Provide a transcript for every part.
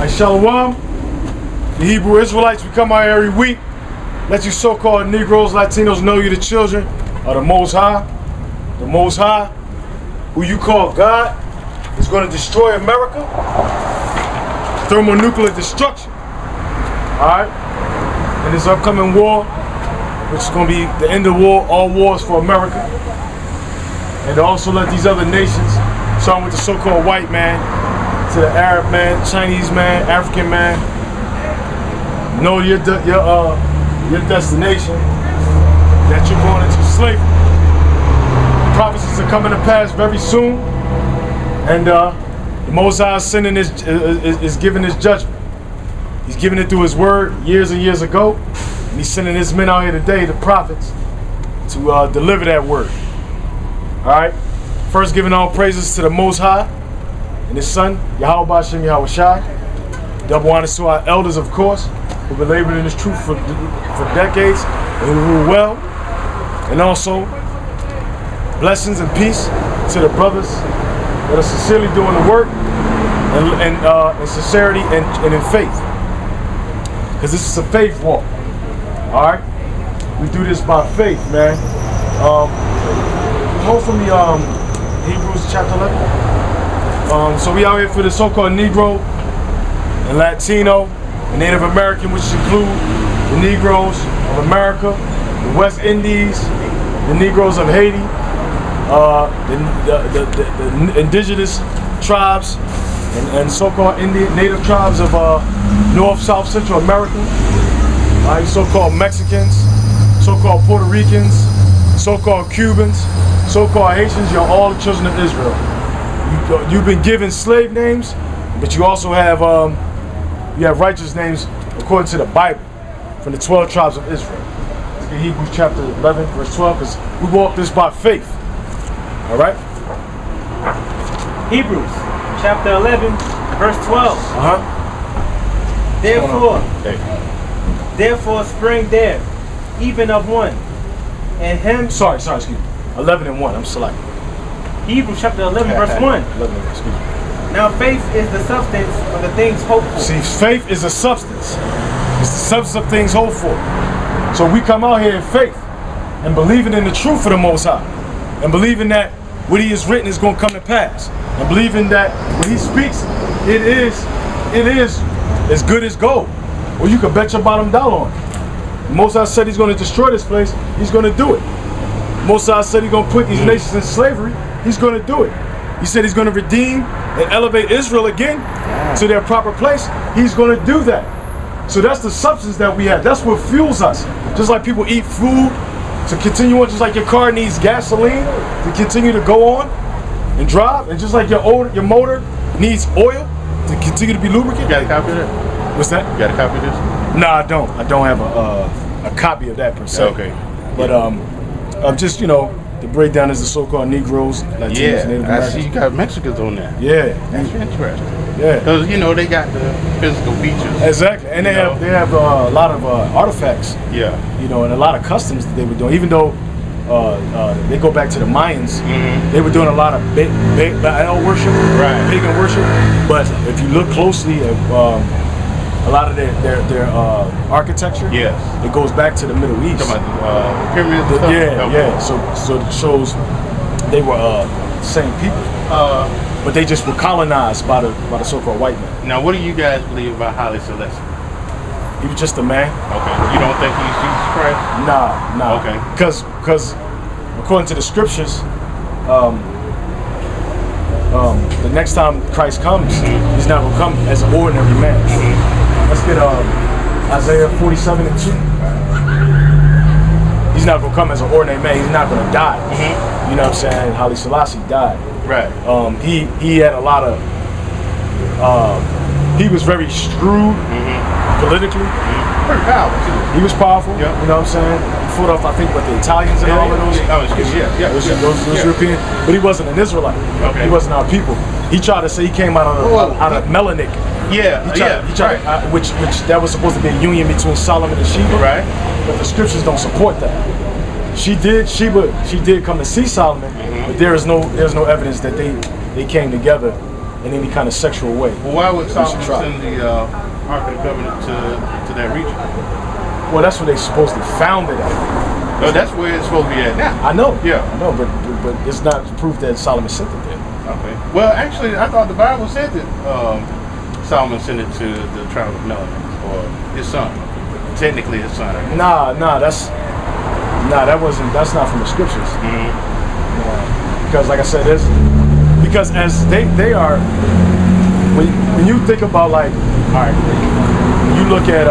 Shalom. The Hebrew Israelites, we come out every week. Let you so-called Negroes, Latinos know you the children of the Most High. The Most High, who you call God, is going to destroy America. Thermonuclear destruction. Alright? And this upcoming war, which is going to be the end of war, all wars for America. And to also let these other nations, starting with the so-called white man, to the Arab man, Chinese man, African man, know your destination, that you're going into slavery. Prophecies are coming to pass very soon, and the Most High is giving his judgment. He's giving it through his word years and years ago, and he's sending his men out here today, the prophets, to deliver that word. All right. First, giving all praises to the Most High and his son, Yahweh Bashem Yahweh Shai. Double honors to our elders, of course, who've been laboring in this truth for decades and who rule well. And also, blessings and peace to the brothers that are sincerely doing the work and in sincerity and in faith. Because this is a faith walk. All right? We do this by faith, man. Hold from the Hebrews chapter 11. So we out here for the so-called Negro and Latino and Native American, which include the Negroes of America, the West Indies, the Negroes of Haiti, the indigenous tribes and so-called native tribes of North, South, Central America, so-called Mexicans, so-called Puerto Ricans, so-called Cubans, so-called Haitians. You're all the children of Israel. You've been given slave names, but you also have righteous names according to the Bible from the 12 tribes of Israel. Look at Hebrews chapter 11, verse 12, because we walk this by faith. All right? Hebrews chapter 11, verse 12. Therefore spring there, even of one, and him. Sorry, excuse me. 11 and 1, I'm selecting. Hebrews chapter 11, verse 1. 11 and 1, excuse me. Now faith is the substance of the things hoped for. See, faith is a substance. It's the substance of things hoped for. So we come out here in faith and believing in the truth of the Most High, and believing that what he has written is going to come to pass, and believing that when he speaks, it is as good as gold. Or you can bet your bottom dollar on it. The Most High said he's going to destroy this place. He's going to do it. The Most High said he's going to put these nations in slavery. He's going to do it. He said he's going to redeem and elevate Israel again to their proper place. He's going to do that. So that's the substance that we have. That's what fuels us. Just like people eat food to continue on, just like your car needs gasoline to continue to go on and drive, and just like your motor needs oil to continue to be lubricated. You got a copy of that? What's that? You got a copy of this? No, I don't. I don't have a copy of that per se. Okay. But just the breakdown is the so-called Negroes, Latinos, Native I Americans. see you got Mexicans on there. Yeah, That's interesting. yeah. Because they got the physical features. Exactly, and they have a lot of artifacts. Yeah. And a lot of customs that they were doing. Even though they go back to the Mayans, they were doing a lot of Baal worship, pagan worship. But if you look closely at a lot of their architecture, it goes back to the Middle East. Talking about the pyramids and stuff? So it shows they were the same people, but they just were colonized by the so-called white man. Now, what do you guys believe about Haile Selassie? He was just a man. Okay. You don't think he's Jesus Christ? Nah. Okay. Because according to the scriptures, the next time Christ comes, he's not going to come as an ordinary man. Let's get Isaiah 47 and 2. He's not going to come as an ordinary man. He's not going to die. You know what I'm saying? Haile Selassie died. Right. He had a lot of... he was very shrewd politically. Pretty powerful, too. He was powerful. Yep. You know what I'm saying? He fought off, I think, with the Italians and all of those. Those European. But he wasn't an Israelite. Okay. He wasn't our people. He tried to say he came out of Melanik. Which that was supposed to be a union between Solomon and Sheba. Right. But the scriptures don't support that. Sheba did come to see Solomon, but there's no evidence that they came together in any kind of sexual way. Well, why would We should Solomon try. send the Ark of the Covenant to that region? Well, that's where they supposedly found it at. No, that's where it's supposed to be at now. I know. Yeah. I know, but it's not proof that Solomon sent it there. Okay. Well, actually, I thought the Bible said that Solomon sent it to the tribe of Melanin, or his son. Technically, his son. I guess. That's not from the scriptures. Mm-hmm. Because, like I said, because as they are, when you think about, like, all right, when you look at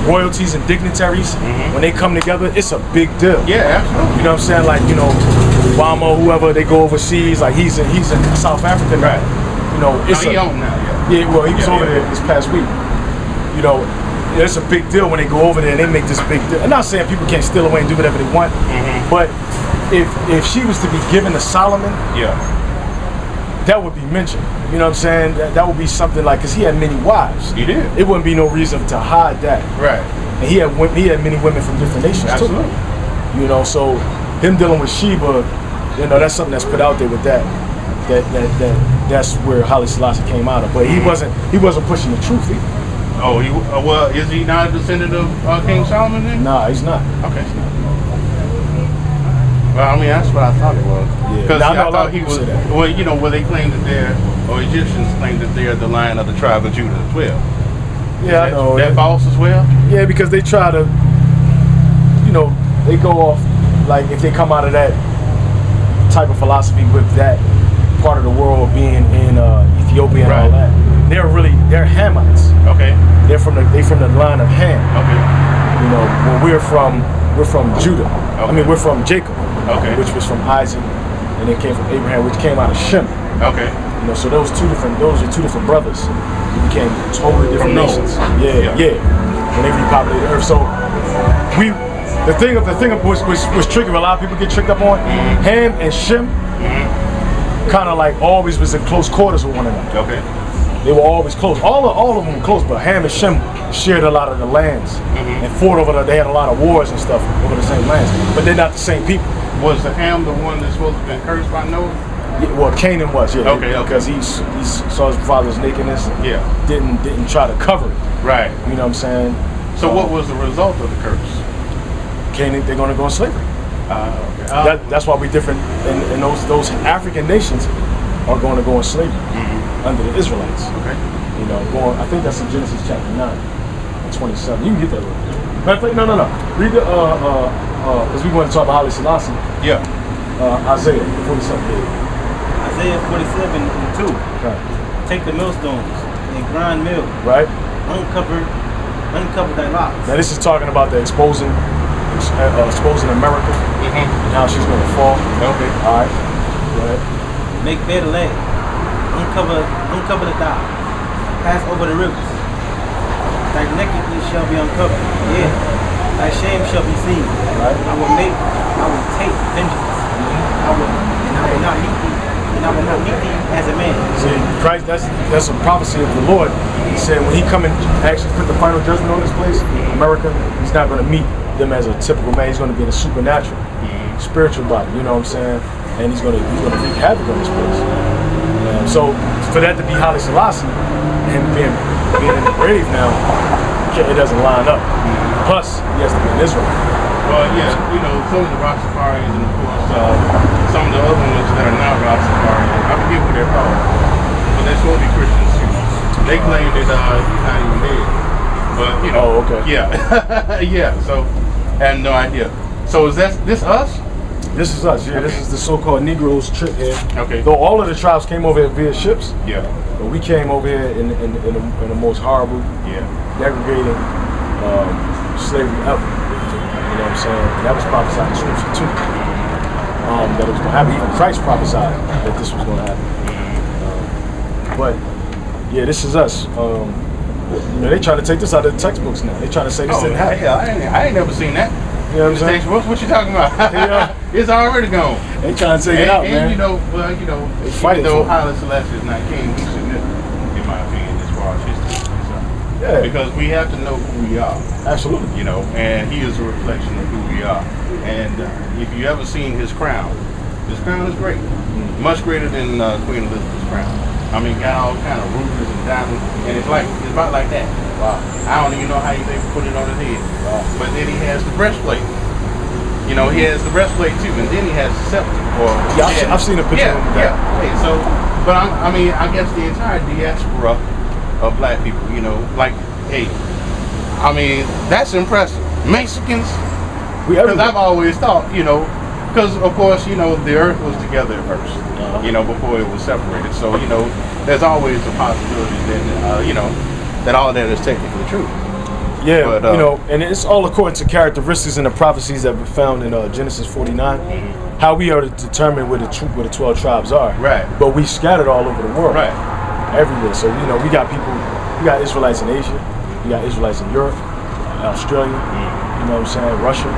royalties and dignitaries, when they come together, it's a big deal. Yeah, absolutely. You know what I'm saying? Like, you know, Obama, whoever, they go overseas, like he's in South Africa now. Right. You know, it's he owned now, yeah, well, he was over there this past week. You know, it's a big deal when they go over there and they make this big deal. I'm not saying people can't steal away and do whatever they want, but if she was to be given to Solomon, that would be mentioned. You know what I'm saying? That would be something like, because he had many wives. He did. It wouldn't be no reason to hide that. Right. And he had many women from different nations Absolutely. too. You know, so him dealing with Sheba, you know, that's something that's put out there with that. That's where Haile Selassie came out of. But he wasn't pushing the truth either. Oh, well, is he not a descendant of King Solomon then? Nah, he's not. Okay. Well, I mean, that's what I thought it was. Yeah. Because Now, I know I a lot thought of he people was. say that. Well, you know, well, they claim that Egyptians claim that they're the line of the tribe of Judah as well. Yeah, I know. That false as well? Yeah, because they try to, you know, they go off, like, if they come out of that type of philosophy with that part of the world being in Ethiopia and all that, they're Hamites. Okay. They're from the line of Ham. Okay. You know, well, we're from Judah. I mean, we're from Jacob, which was from Isaac, and it came from Abraham, which came out of Shem. Okay. You know, so those are two different brothers who became totally different nations. Yeah. When they repopulated the earth. So the thing was tricky. A lot of people get tricked up on. Ham and Shem kind of like always was in close quarters with one another. Okay. They were always close. All of them were close, but Ham and Shem shared a lot of the lands and fought over they had a lot of wars and stuff over the same lands. But they're not the same people. Was the Ham the one that's supposed to have been cursed by Noah? Yeah, well, Canaan was, yeah. Okay. Because he saw his father's nakedness and didn't try to cover it. Right. You know what I'm saying? So what was the result of the curse? Canaan, they're going to go in slavery. Okay. That's why we're different. And those African nations are going to go in slavery under the Israelites. Okay. You know, I think that's in Genesis chapter 9 and 27. You can get that real quick. Matter of fact, no. Read the, because we want to talk about Haile Selassie. Yeah. Isaiah 47. Isaiah 47:2. Right. Take the millstones and grind mill. Right? Uncover thy locks. Now this is talking about the exposing America and how she's going to fall. Okay. All right. Go ahead. Make bare the land. Uncover the thigh. Pass over the rivers. Thy nakedness shall be uncovered. Yeah. Thy shame shall be seen. Right. I will take vengeance. I will not meet thee. And I will not meet thee as a man. See, Christ, that's a prophecy of the Lord. He said when he come and actually put the final judgment on this place, America, he's not going to meet them as a typical man. He's going to be in a supernatural, spiritual body. You know what I'm saying? And he's going to wreak havoc on this place. So for that to be Haile Selassie and being in the grave now, it doesn't line up. Plus, he has to be in Israel. Well, yeah, you know, some of the Rastafarians and of course some of the other ones that are not Rastafarians, I forget what they're called, but they're supposed to be Christians too. They claim that he's not even dead. But, you know. Oh, okay. Yeah. Yeah, so I have no idea. So is this us? This is us, yeah. Okay. This is the so-called Negroes trip here. Okay. Though all of the tribes came over here via ships, Yeah. but we came over here in the most horrible, degrading slavery ever. You know what I'm saying? That was prophesied in Scripture too. That it was going to happen. Even Christ prophesied that this was going to happen. But yeah, this is us. You know, they trying to take this out of the textbooks now. They trying to say this didn't happen. Hell, I ain't never seen that. You know what I'm saying? What you talking about? Yeah. It's already gone. They trying to take it out, man. And They fighting even though for it. Haile Selassie is not king, he's significant, in my opinion, as far as history is concerned. Yeah. Because we have to know who we are. Absolutely. You know, and he is a reflection of who we are. And if you ever seen his crown is great. Much greater than Queen Elizabeth's crown. I mean, got all kind of rubies and diamonds, and it's about like that. Wow. I don't even know how they put it on his head. Wow. But then he has the breastplate. You know, he has the breastplate too, and then he has the scepter. Yeah, I've seen a picture of him. Yeah. Okay, so, but I mean, I guess the entire diaspora of black people, you know, like, hey, I mean, that's impressive. Mexicans, because I've always thought, you know, because of course, you know, the earth was together at first, you know, before it was separated. So, you know, there's always the possibility that, you know, that all that is technically true. Yeah, but, you know, and it's all according to characteristics and the prophecies that were found in Genesis 49. How we are to determine where the 12 tribes are. Right. But we scattered all over the world. Right. Everywhere. So, you know, we got Israelites in Asia, we got Israelites in Europe, Australia, you know what I'm saying, Russia,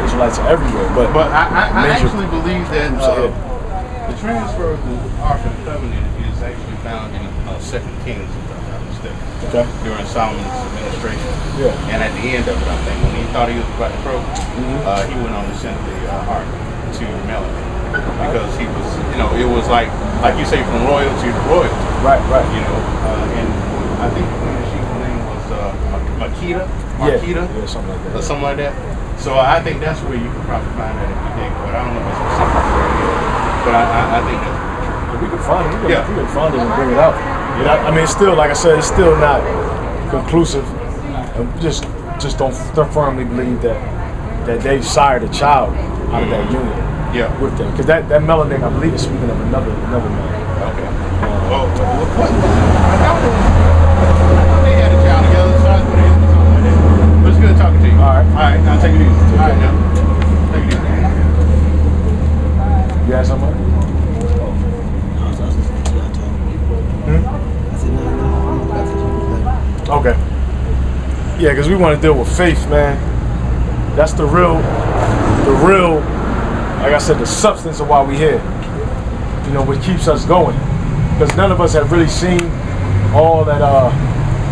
Israelites are everywhere. But I actually believe that the transfer of the Ark of the Covenant is actually found in 2 Kings, if I'm not mistaken. Okay. During Solomon's administration. Yeah. And at the end of it, I think, when he thought he was about to croak, he went on to send the Ark to Melanie. Because he was, you know, it was like you say, from royalty to royalty. Right. You know, and I think the queen of Sheba's name was Marquita. Yeah, something like that. Or something like that. So I think that's where you can probably find that if you dig, but I don't know if it's specific where it is. But I think that's If we can find it, we can find it and bring it out. Yeah. I mean, it's still, like I said, it's still not conclusive. And just don't firmly believe that they sired a child out of that union. Yeah. With them, because that melanin, I believe, is speaking of another man. okay. Well, what? I thought they had a child together, so I was going to something like that. But it's good talking to you. All right, now take it easy. All right, now take it easy. You had something? Okay. Yeah, because we want to deal with faith, man. That's the real, like I said, the substance of why we're here. You know, what keeps us going. Because none of us have really seen all that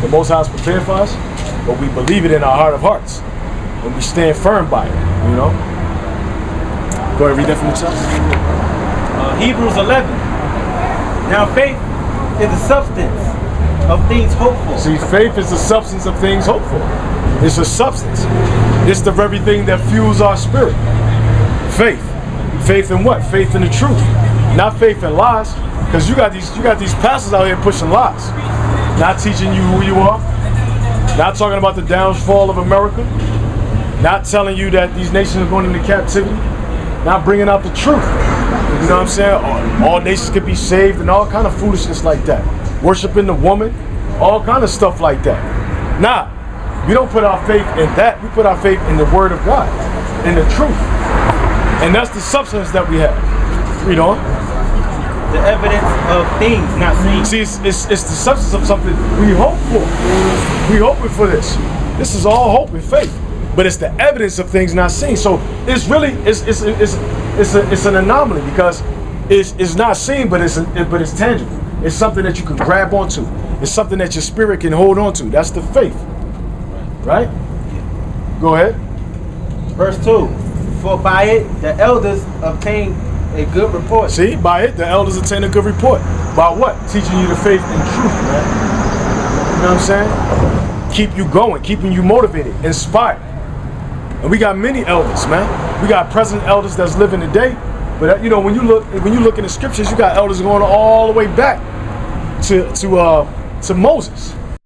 the Most High has prepared for us, but we believe it in our heart of hearts. And we stand firm by it, you know? Go ahead and read that from the text. Hebrews 11. Now faith is the substance of things hoped for. See, faith is the substance of things hoped for. It's a substance. It's the very thing that fuels our spirit. Faith. Faith in what? Faith in the truth. Not faith in lies. Because you got these pastors out here pushing lies. Not teaching you who you are. Not talking about the downfall of America. Not telling you that these nations are going into captivity. Not bringing out the truth. You know what I'm saying? All nations could be saved and all kind of foolishness like that. Worshiping the woman. All kind of stuff like that. Nah. We don't put our faith in that. We put our faith in the Word of God. In the truth. And that's the substance that we have. Read on. The evidence of things not seen. See, it's the substance of something we hope for. We hoping for this. This is all hope and faith. But it's the evidence of things not seen. So it's really it's an anomaly because it's not seen, but it's tangible. It's something that you can grab onto. It's something that your spirit can hold on to. That's the faith. Right? Go ahead. Verse 2. For by it the elders obtained a good report. See, by it the elders obtain a good report. By what? Teaching you the faith and truth, man. You know what I'm saying? Keep you going, keeping you motivated, inspired. And we got many elders, man. We got present elders that's living today. But you know, when you look in the scriptures, you got elders going all the way back to Moses.